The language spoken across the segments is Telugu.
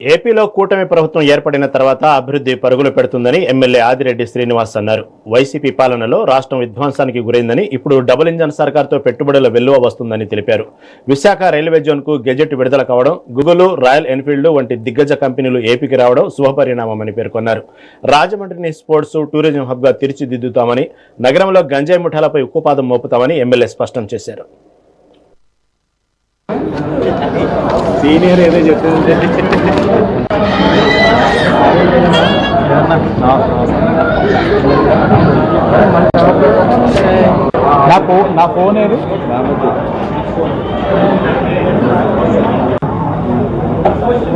ఏపీలో కూటమి ప్రభుత్వం ఏర్పడిన తర్వాత అభివృద్ధి పరుగులు పెడుతుందని ఎమ్మెల్యే ఆదిరెడ్డి శ్రీనివాస్ అన్నారు. వైసీపీ పాలనలో రాష్ట్రం విధ్వంసానికి గురైందని, ఇప్పుడు డబుల్ ఇంజన్ సర్కార్తో పెట్టుబడుల వెల్లువ వస్తుందని తెలిపారు. విశాఖ రైల్వే జోన్కు గెజెట్ విడుదల కావడం, గూగుల్, రాయల్ ఎన్ఫీల్డ్ వంటి దిగ్గజ కంపెనీలు ఏపీకి రావడం శుభపరిణామమని పేర్కొన్నారు. రాజమండ్రిని స్పోర్ట్స్, టూరిజం హబ్గా తీర్చిదిద్దుతామని, నగరంలో గంజాయి ముఠాలపై ఉక్కుపాదం మోపుతామని ఎమ్మెల్యే స్పష్టం చేశారు. సీనియర్ ఏదో చెప్తుంది. నా ఫోన్ ఏది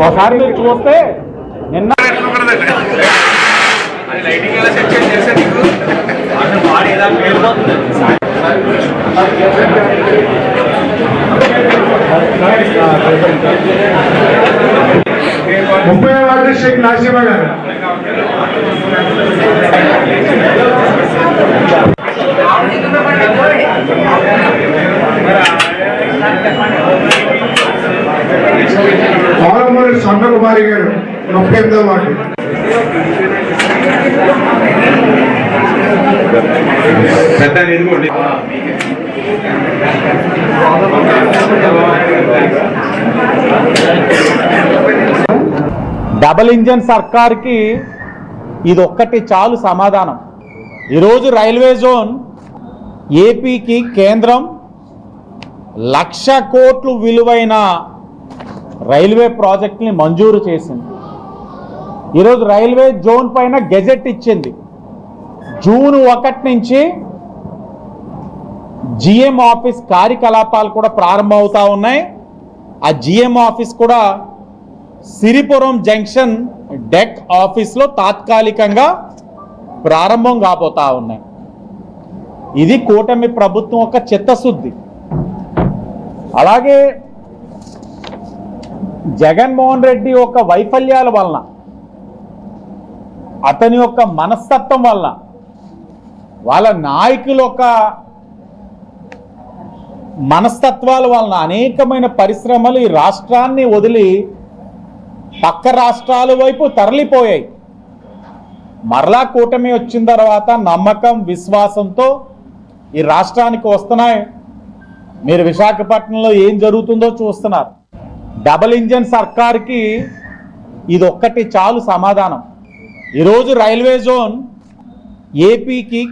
ఒకసారి మీరు చూస్తే నిన్న ముప్పై వార్డు షేక్ నాసిమా గారు పాలమూరి స్వర్ణకుమారి గారు 38వ వార్డు. డబుల్ ఇంజన్ సర్కార్కి ఇదొక్కటి చాలు సమాధానం. ఈరోజు రైల్వే జోన్ ఏపీకి కేంద్రం 1,00,000 కోట్లు విలువైన రైల్వే ప్రాజెక్ట్ని మంజూరు చేసింది. ఈరోజు రైల్వే జోన్ పైన గెజెట్ ఇచ్చింది. జూన్ 1 నుంచి జిఎం ఆఫీస్ కార్యకలాపాలు కూడా ప్రారంభమవుతా ఉన్నాయి. ఆ జిఎం ఆఫీస్ కూడా సిరిపురం జంక్షన్ డెక్ ఆఫీస్లో తాత్కాలికంగా ప్రారంభం కాబోతా ఉన్నాయి. ఇది కూటమి ప్రభుత్వం యొక్క చిత్తశుద్ధి. అలాగే జగన్మోహన్ రెడ్డి యొక్క వైఫల్యాల వలన, అతని యొక్క మనస్తత్వం వలన, వాళ్ళ నాయకుల యొక్క మనస్తత్వాల వలన అనేకమైన పరిశ్రమలు ఈ రాష్ట్రాన్ని వదిలి పక్క రాష్ట్రాల వైపు తరలిపోయాయి. మరలా కూటమి వచ్చిన తర్వాత నమ్మకం, విశ్వాసంతో ఈ రాష్ట్రానికి వస్తున్నాయి. మీరు విశాఖపట్నంలో ఏం జరుగుతుందో చూస్తున్నారు. డబుల్ ఇంజన్ సర్కార్కి ఇదొక్కటి చాలు సమాధానం. ఈరోజు రైల్వే జోన్ ఏపీకి